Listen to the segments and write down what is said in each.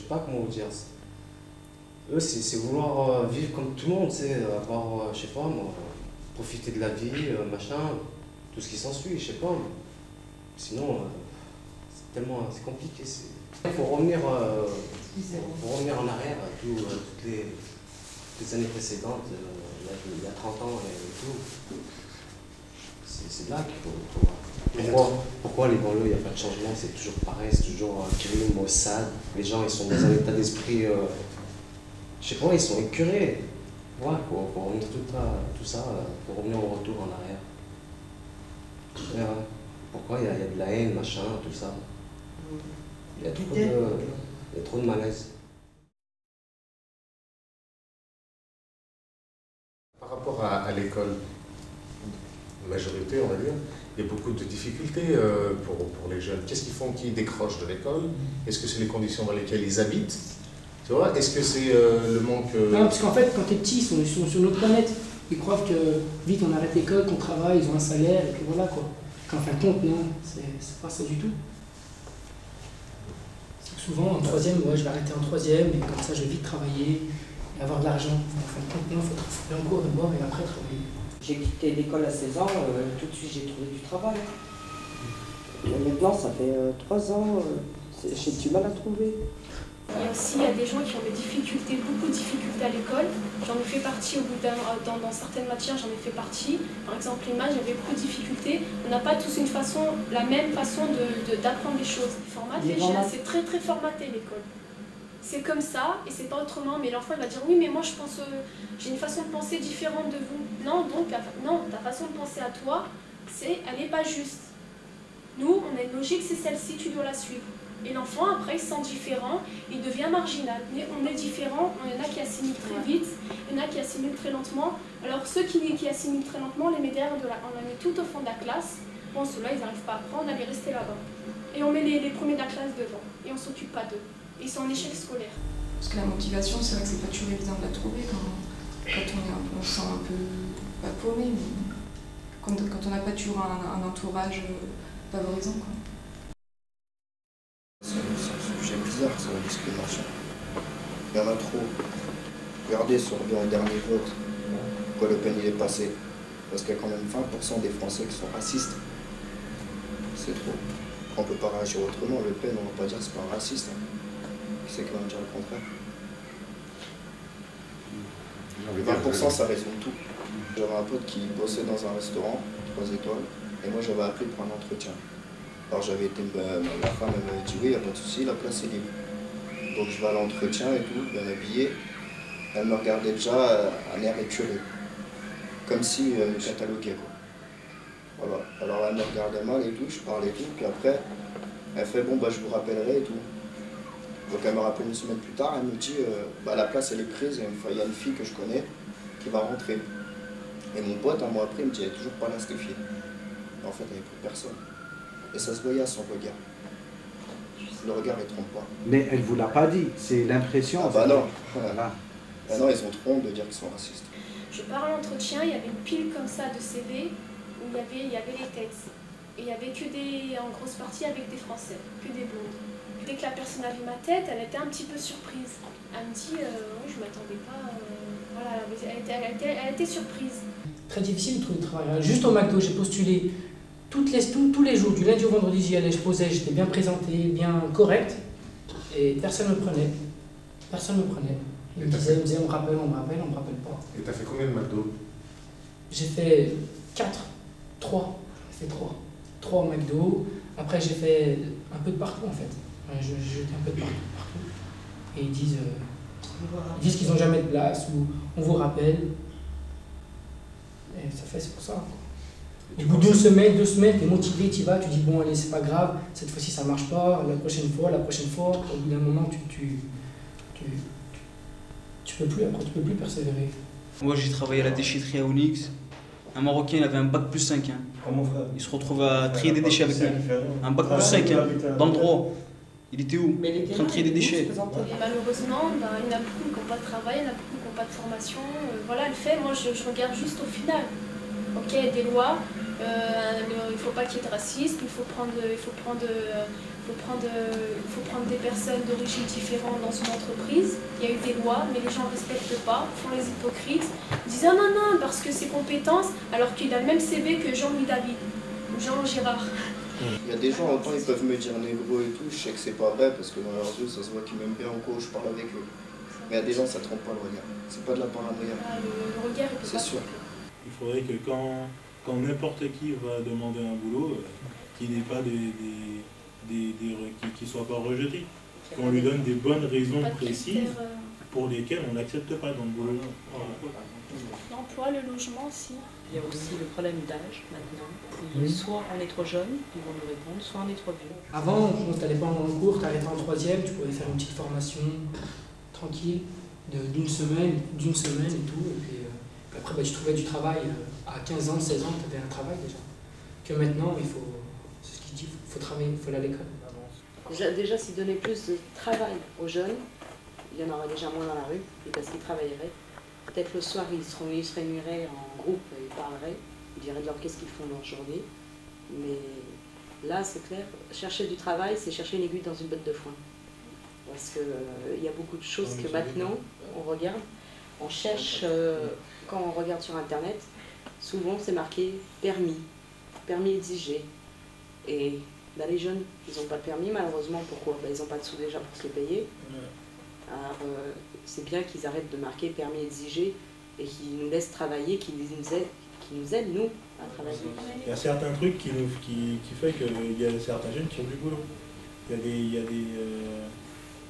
pas comment vous dire. Eux, c'est vouloir vivre comme tout le monde, tu sais, avoir, je sais pas moi, profiter de la vie, machin, tout ce qui s'ensuit, je sais pas. Sinon, c'est compliqué. Il faut revenir en arrière à toutes les années précédentes, il y a 30 ans et tout. C'est là qu'il faut voir. Pourquoi les banlieues, il n'y a pas de changement, c'est toujours pareil, c'est toujours crime, maussade. Les gens, ils sont dans un état d'esprit, je sais pas, ils sont écœurés. Ouais, pour revenir tout ça, pour revenir au retour en arrière. Ouais. Pourquoi il y a de la haine, machin, tout ça. Il y a trop de malaise. Par rapport à l'école, majorité, on va dire, il y a beaucoup de difficultés pour les jeunes. Qu'est-ce qui font qu'ils décrochent de l'école? Est-ce que c'est les conditions dans lesquelles ils habitent? Tu vois? Est-ce que c'est le manque... Non, parce qu'en fait, quand t'es petit, ils sont sur notre planète. Ils croient que vite on arrête l'école, qu'on travaille, ils ont un salaire, et puis voilà quoi. Qu'en fin de compte, non, c'est pas ça du tout. Souvent, en troisième, ouais, je vais arrêter en troisième, et comme ça je vais vite travailler et avoir de l'argent. En fin de compte, non, il faut travailler encore d'abord et après travailler. J'ai quitté l'école à 16 ans, tout de suite j'ai trouvé du travail. Et maintenant, ça fait 3 ans, j'ai du mal à trouver. Il y a aussi des gens qui ont des difficultés, beaucoup de difficultés à l'école. J'en ai fait partie dans certaines matières, j'en ai fait partie. Par exemple, les maths, j'avais beaucoup de difficultés. On n'a pas tous la même façon d'apprendre les choses. C'est très très formaté l'école. C'est comme ça et c'est pas autrement. Mais l'enfant il va dire oui, mais moi je pense, j'ai une façon de penser différente de vous. Non, donc non, ta façon de penser à toi, elle n'est pas juste. Nous, on a une logique, c'est celle-ci, tu dois la suivre. Et l'enfant, après, il se sent différent, il devient marginal. Mais on est différent, il y en a qui assimilent très vite, il y en a qui assimilent très lentement. Alors ceux qui assimilent très lentement, on les met derrière on les met tout au fond de la classe. Bon, ceux-là, ils n'arrivent pas à apprendre, on allait rester là-bas. Et on met les premiers de la classe devant, et on ne s'occupe pas d'eux. Ils sont en échec scolaire. Parce que la motivation, c'est vrai que c'est pas toujours évident de la trouver quand on se sent un peu, pas paumé, mais quand on n'a pas toujours un entourage favorisant, quoi. C'est un sujet bizarre, c'est la discrimination. Il y en a trop. Regardez sur le dernier vote, pourquoi Le Pen il est passé. Parce qu'il y a quand même 20% des Français qui sont racistes. C'est trop. On ne peut pas réagir autrement. Le Pen, on ne va pas dire que c'est pas un raciste. Qui c'est qui va me dire le contraire? Les 20%, ça résume tout. J'avais un pote qui bossait dans un restaurant, 3 étoiles, et moi j'avais appelé pour un entretien. Alors j'avais été, ma femme elle m'avait dit oui, il n'y a pas de souci, la place est libre. Donc je vais à l'entretien et tout, bien habillé. Elle me regardait déjà un air écuré, comme si me cataloguait quoi. Voilà. Alors elle me regardait mal et tout, je parlais et tout, puis après elle fait bon bah je vous rappellerai et tout. Donc elle me rappelle une semaine plus tard, elle me dit la place elle est prise, il y a une fille que je connais qui va rentrer. Et mon pote un mois après il me dit elle est toujours pas là cette fille. Et en fait il n'y avait plus personne. Et ça se voyait à son regard. Le regard ne trompe pas. Mais elle ne vous l'a pas dit, c'est l'impression. Ah bah non. Voilà. Ah non, ils ont trop honte de dire qu'ils sont racistes. Je pars à l'entretien, il y avait une pile comme ça de CV où il y avait les têtes. Et il n'y avait que en grosse partie avec des Français, que des blondes. Dès que la personne a vu ma tête, elle était un petit peu surprise. Elle me dit, oui, je ne m'attendais pas. Voilà, elle était surprise. Très difficile de trouver du travail. Juste au McDo, j'ai postulé tous les jours, du lundi au vendredi, j'y allais, je posais, j'étais bien présenté, bien correct. Et personne ne me prenait. Personne ne me prenait. Ils me disaient, on me rappelle pas. Et t'as fait combien de McDo? J'ai fait 3. J'ai fait 3 au McDo. Après, j'ai fait un peu de partout en fait. J'ai été un peu de partout. Et ils disent qu'ils n'ont jamais de place, ou on vous rappelle. Et ça fait, c'est pour ça. Au bout de 2 semaines, tu es motivé, tu y vas, tu dis bon allez, c'est pas grave, cette fois-ci ça marche pas, la prochaine fois, au bout d'un moment tu peux plus, après tu peux plus persévérer. Moi j'ai travaillé à la déchetterie à Onyx. Un Marocain, il avait un bac plus 5. Il se retrouve à trier des déchets avec nous. Un bac plus 5, dans le droit. Il était où? En train de trier des déchets. Et malheureusement, il y en a beaucoup qui n'ont pas de travail, il y en a beaucoup qui n'ont pas de formation. Voilà, le fait, moi je regarde juste au final. Ok, il y a des lois, il ne faut pas qu'il y ait de racisme, il faut prendre des personnes d'origine différente dans son entreprise. Il y a eu des lois, mais les gens ne respectent pas, font les hypocrites. Ils disent « Ah non, non, parce que ses compétences », alors qu'il a le même CV que Jean-Louis David ou Jean Girard. Il y a des gens, autant ils peuvent me dire négro et tout, je sais que c'est pas vrai, parce que dans leurs yeux, ça se voit qu'ils m'aiment bien en cours, je parle avec eux. Mais il y a des gens, ça trompe pas le regard. C'est pas de la paranoïa. Le regard, il peut pas sûr. Il faudrait que quand n'importe qui va demander un boulot, qu'il n'ait pas qu'il soit pas rejeté. Qu'on lui donne des bonnes raisons précises pour lesquelles on n'accepte pas dans le boulot. L'emploi, le logement aussi. Il y a aussi le problème d'âge maintenant. Soit on est trop jeune, ils vont nous répondre, soit on est trop vieux. Avant, quand tu n'allais pas en cours, tu arrêtais en troisième, tu pouvais faire une petite formation tranquille d'une semaine et tout. Et puis après, tu trouvais du travail. À 15 ans, 16 ans, tu avais un travail déjà. Que maintenant, c'est ce qu'il dit, il faut travailler, il faut aller à l'école. Déjà, s'ils donnaient plus de travail aux jeunes, il y en aurait déjà moins dans la rue, et parce qu'ils travailleraient. Peut-être le soir, ils se réuniraient en groupe, ils parleraient, ils diraient de leur qu'est-ce qu'ils font dans leur journée. Mais là, c'est clair, chercher du travail, c'est chercher une aiguille dans une botte de foin. Parce qu'il y a beaucoup de choses que maintenant, on regarde, on cherche, quand on regarde sur Internet, souvent c'est marqué permis exigé. Et là, les jeunes, ils n'ont pas de permis, malheureusement. Pourquoi? Ils n'ont pas de sous déjà pour se les payer. Alors, c'est bien qu'ils arrêtent de marquer permis exigé et qu'ils nous laissent travailler, qu'ils nous aident, nous, à travailler. Il y a certains trucs qui fait qu'il y a certains jeunes qui ont du boulot. Il y a des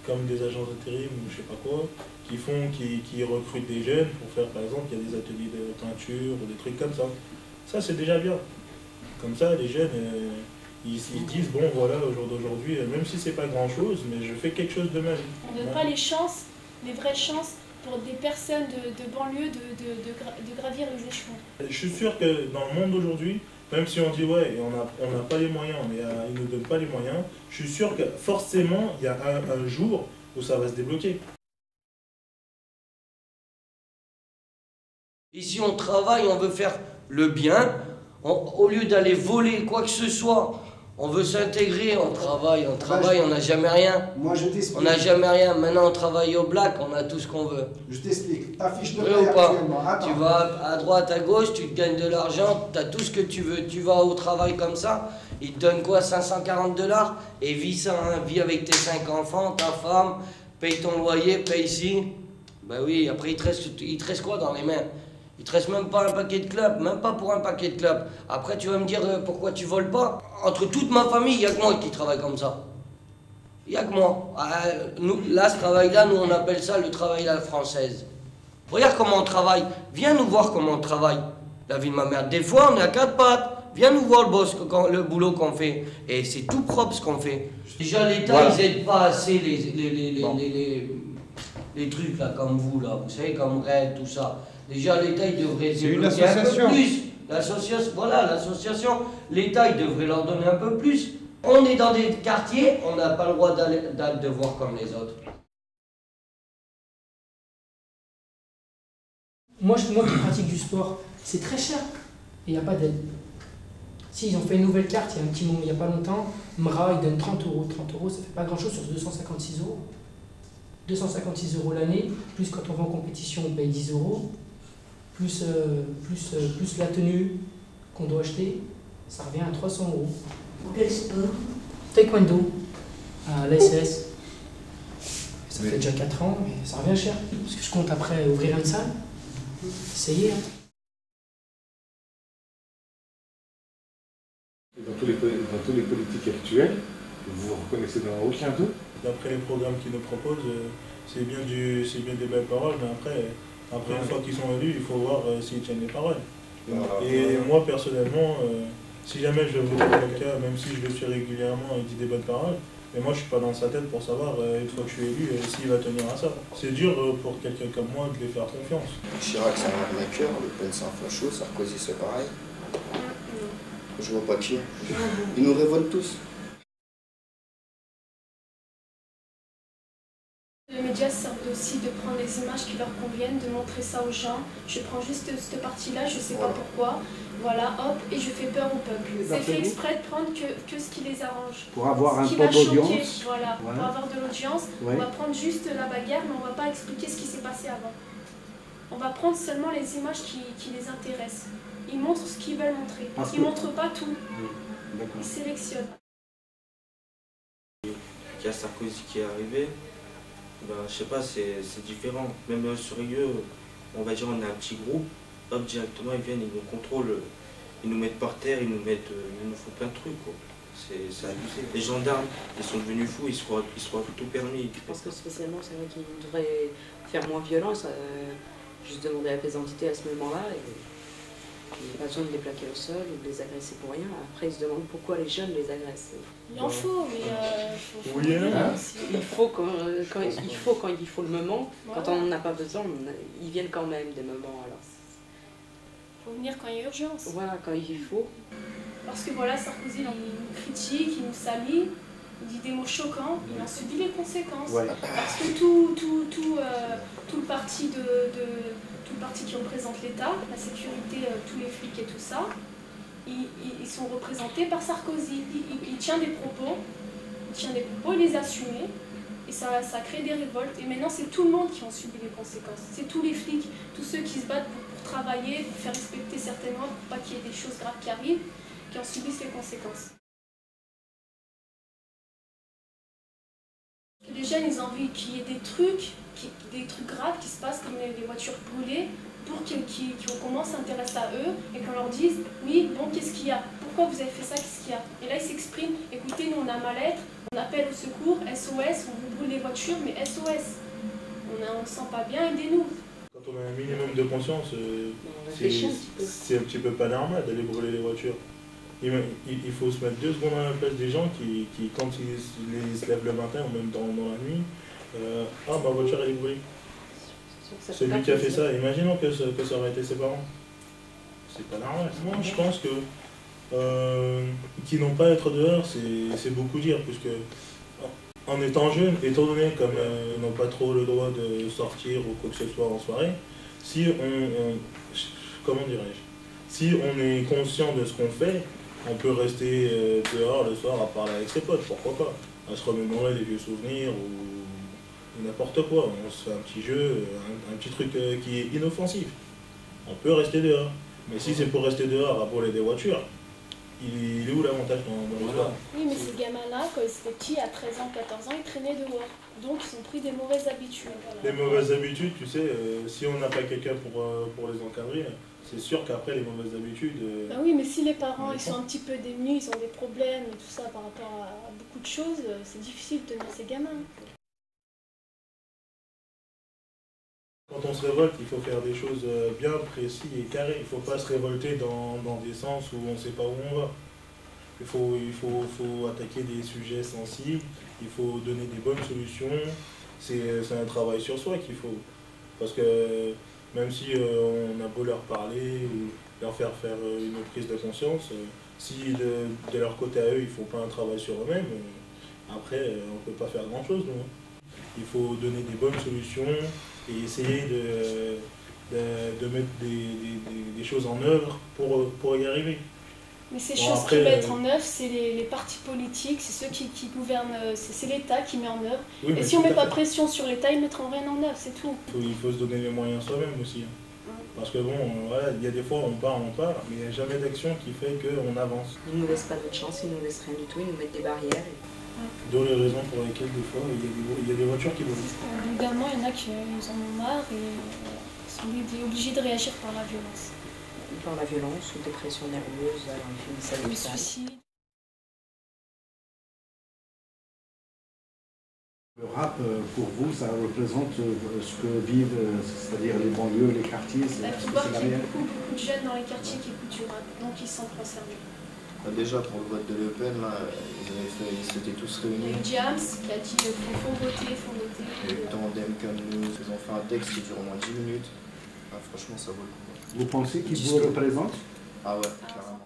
comme des agences d'intérim ou je sais pas quoi, qui recrutent des jeunes pour faire, par exemple, il y a des ateliers de peinture ou des trucs comme ça. Ça, c'est déjà bien. Comme ça, les jeunes, ils disent, bon, voilà, au jour d'aujourd'hui, même si c'est pas grand-chose, mais je fais quelque chose de ma vie. On ne donne pas les chances, les vraies chances pour des personnes de banlieue de gravir les échelons. Je suis sûr que dans le monde d'aujourd'hui, même si on dit ouais, on n'a pas les moyens, mais ils ne nous donnent pas les moyens, je suis sûr que forcément, il y a un jour où ça va se débloquer. Ici, on travaille, on veut faire le bien, au lieu d'aller voler quoi que ce soit. On veut s'intégrer, on travaille, on n'a jamais rien. Moi je t'explique. On n'a jamais rien. Maintenant on travaille au black, on a tout ce qu'on veut. Je t'explique. Ta fiche de paie actuellement. Tu vas à droite, à gauche, tu te gagnes de l'argent, tu as tout ce que tu veux. Tu vas au travail comme ça, ils te donnent quoi, 540 $, et vis ça, hein, vis avec tes 5 enfants, ta femme, paye ton loyer, paye ici. Ben oui, après il te reste quoi dans les mains? Il te reste même pas un paquet de clopes, même pas pour un paquet de clopes. Après tu vas me dire pourquoi tu voles pas. Entre toute ma famille, il n'y a que moi qui travaille comme ça. Il n'y a que moi. Nous, là, ce travail-là, nous on appelle ça le travail à la française. Regarde comment on travaille. Viens nous voir comment on travaille. La vie de ma mère. Des fois on est à 4 pattes. Viens nous voir le boulot qu'on fait. Et c'est tout propre ce qu'on fait. Déjà l'État, voilà. Ils n'aident pas assez les trucs là comme vous là. Vous savez, comme RAID, tout ça. Déjà, l'État, il devrait débloquer un peu plus. L'association, voilà, l'association, l'État, il devrait leur donner un peu plus. On est dans des quartiers, on n'a pas le droit de voir comme les autres. Moi qui pratique du sport, c'est très cher et il n'y a pas d'aide. Si, ils ont fait une nouvelle carte il y a un petit moment, il n'y a pas longtemps, MRA, ils donnent 30 €. 30 €, ça fait pas grand-chose sur 256 €. 256 € l'année, plus quand on va en compétition, on paye 10 €. Plus la tenue qu'on doit acheter, ça revient à 300 €. Quel sport? Taekwondo, à l'ASS. Ça fait déjà 4 ans, mais ça revient cher. Parce que je compte après ouvrir une salle. Essayez. Hein. Dans tous les politiques actuelles, vous vous reconnaissez dans aucun d'eux? D'après les programmes qu'ils nous proposent, c'est bien des belles paroles, mais après une fois qu'ils sont élus, il faut voir s'ils tiennent les paroles. Et moi, personnellement, si jamais je vote pour quelqu'un, même si je le suis régulièrement, il dit des bonnes paroles, mais moi, je ne suis pas dans sa tête pour savoir, une fois que je suis élu, s'il va tenir à ça. C'est dur pour quelqu'un comme moi de lui faire confiance. Chirac, c'est un arnaqueur, Le Pen, c'est un facho, Sarkozy, c'est pareil. Je vois pas qui. Ils nous révoltent tous. Le médias servent aussi de prendre les images qui leur conviennent, de montrer ça aux gens. Je prends juste cette partie-là, je ne sais pas pourquoi. Voilà, hop, et je fais peur au peuple. C'est fait exprès de prendre que ce qui les arrange. Pour avoir un peu d'audience. Voilà, pour avoir de l'audience. On va prendre juste la bagarre, mais on ne va pas expliquer ce qui s'est passé avant. On va prendre seulement les images qui les intéressent. Ils montrent ce qu'ils veulent montrer. Ils ne montrent pas tout. Ils sélectionnent. Il y a Sarkozy qui est arrivé, ben, je sais pas, c'est différent. Même sur Rieux, on va dire on a un petit groupe, hop, directement ils viennent, ils nous contrôlent, ils nous mettent par terre, ils nous font plein de trucs, quoi. C'est abusé. Les gendarmes, ils sont devenus fous, ils se croient tout permis. Je pense que spécialement, c'est vrai qu'ils devraient faire moins violence, juste demander la plaisante à ce moment-là. Il n'y a pas besoin de les plaquer au sol ou de les agresser pour rien. Après, ils se demandent pourquoi les jeunes les agressent. Il en faut, mais il faut quand il faut le moment. Quand on n'en a pas besoin, ils viennent quand même des moments. Alors. Il faut venir quand il y a urgence. Voilà, quand il faut. Parce que voilà, Sarkozy, il nous critique, il nous salit, il dit des mots choquants, il en subit les conséquences. Ouais. Parce que tout le parti tout le parti qui représente l'État, la sécurité, tous les flics et tout ça, ils sont représentés par Sarkozy. Il tient des propos, il les assume, et ça crée des révoltes. Et maintenant, c'est tout le monde qui en subit les conséquences. C'est tous les flics, tous ceux qui se battent pour travailler, pour faire respecter certaines lois, pour pas qu'il y ait des choses graves qui arrivent, qui en subissent les conséquences. Les jeunes, ils ont envie qu'il y ait des trucs graves qui se passent, comme les voitures brûlées, pour qu'on commence à s'intéresser à eux et qu'on leur dise « Oui, bon, qu'est-ce qu'il y a? Pourquoi vous avez fait ça? Qu'est-ce qu'il y a ?» Et là, ils s'expriment « Écoutez, nous, on a mal-être, on appelle au secours, SOS, on vous brûle les voitures, mais SOS. On ne se sent pas bien, aidez-nous. » Quand on a un minimum de conscience, c'est un petit peu pas normal d'aller brûler les voitures. Il faut se mettre 2 secondes à la place des gens qui quand ils se lèvent le matin ou même dans la nuit, ah, ma voiture elle est brûlée. Celui qui a fait ça, imaginons que ça aurait été ses parents. C'est pas normal. Moi, je pense que qu'ils n'ont pas à être dehors, c'est beaucoup dire, puisque en étant jeune, étant donné comme ils n'ont pas trop le droit de sortir ou quoi que ce soit en soirée, si comment dirais-je, si on est conscient de ce qu'on fait, on peut rester dehors le soir à parler avec ses potes, pourquoi pas, à se remémorer des vieux souvenirs ou n'importe quoi. On se fait un petit jeu, un petit truc qui est inoffensif. On peut rester dehors. Mais si c'est pour rester dehors à brûler des voitures, il est où l'avantage dans l'histoire? Oui, mais ces gamins-là, quand ils étaient petits, à 13 ans, 14 ans, ils traînaient dehors. Donc ils ont pris des mauvaises habitudes. Les mauvaises habitudes, tu sais, si on n'a pas quelqu'un pour les encadrer, c'est sûr qu'après les mauvaises habitudes... Ben oui, mais si les parents ils sont un petit peu démunis, ils ont des problèmes et tout ça par rapport à beaucoup de choses, c'est difficile de tenir ces gamins. Quand on se révolte, il faut faire des choses bien précises et carrées. Il ne faut pas se révolter dans des sens où on ne sait pas où on va. Il faut attaquer des sujets sensibles, il faut donner des bonnes solutions. C'est un travail sur soi qu'il faut. Parce que même si on a beau leur parler ou leur faire une prise de conscience, si de leur côté à eux, ils ne font pas un travail sur eux-mêmes, après, on ne peut pas faire grand-chose. Il faut donner des bonnes solutions et essayer de mettre des choses en œuvre pour y arriver. Mais ces choses qui mettent en œuvre, c'est les partis politiques, c'est ceux qui gouvernent, c'est l'État qui met en œuvre. Oui, et si on ne met pas pression sur l'État, ils ne mettront rien en œuvre, c'est tout. Il faut se donner les moyens soi-même aussi. Parce que bon, il y a des fois on part, mais il n'y a jamais d'action qui fait qu'on avance. Ils ne nous laissent pas d'autre chance, ils ne nous laissent rien du tout, ils nous mettent des barrières. D'où les raisons pour lesquelles des fois il y a des voitures qui volent. Évidemment, il y en a qui en ont marre et sont obligés de réagir par la violence. Par la violence ou dépression nerveuse, ils finissent à l'hôpital. Suicide. Le rap, pour vous, ça représente ce que vivent, c'est-à-dire les banlieues, les quartiers. Il faut voir qu'il y a beaucoup de jeunes dans les quartiers qui écoutent du rap, donc ils sont concernés. Déjà pour le vote de Le Pen, là, ils s'étaient tous réunis. Il y a eu James qui a dit faut voter, faut voter. Et Tandem, Camus, ils ont fait un texte qui dure au moins 10 minutes. Ah, franchement, ça vaut le coup. Vous pensez qu'ils vous représentent? Ah ouais, carrément.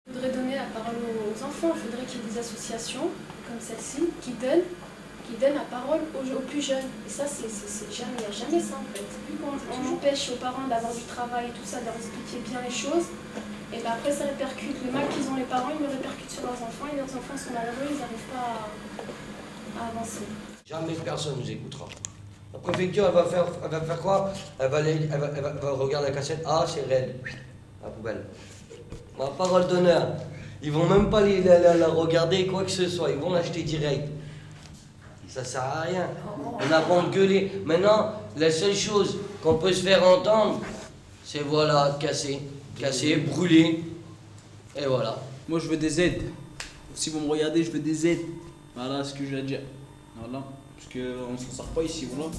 Il faudrait donner la parole aux enfants, il faudrait qu'il y ait des associations comme celle-ci qui donnent, qui donne la parole aux plus jeunes. Et ça, il n'y a jamais ça en fait. On empêche aux parents d'avoir du travail et tout ça, de leur expliquer bien les choses. Et ben après, ça répercute. Le mal qu'ils ont les parents, ils le répercutent sur leurs enfants. Et leurs enfants sont malheureux, ils n'arrivent pas à avancer. Jamais personne nous écoutera. La préfecture, elle va faire quoi? Elle va regarder la cassette. Ah, c'est raide. La poubelle. Ma parole d'honneur. Ils vont même pas la regarder, quoi que ce soit. Ils vont l'acheter direct. Ça sert à rien. On a beau gueuler. Maintenant, la seule chose qu'on peut se faire entendre, c'est voilà, casser, brûler. Et voilà. Moi, je veux des aides. Si vous me regardez, je veux des aides. Voilà ce que j'ai à dire. Voilà. Parce qu'on ne s'en sort pas ici, voilà.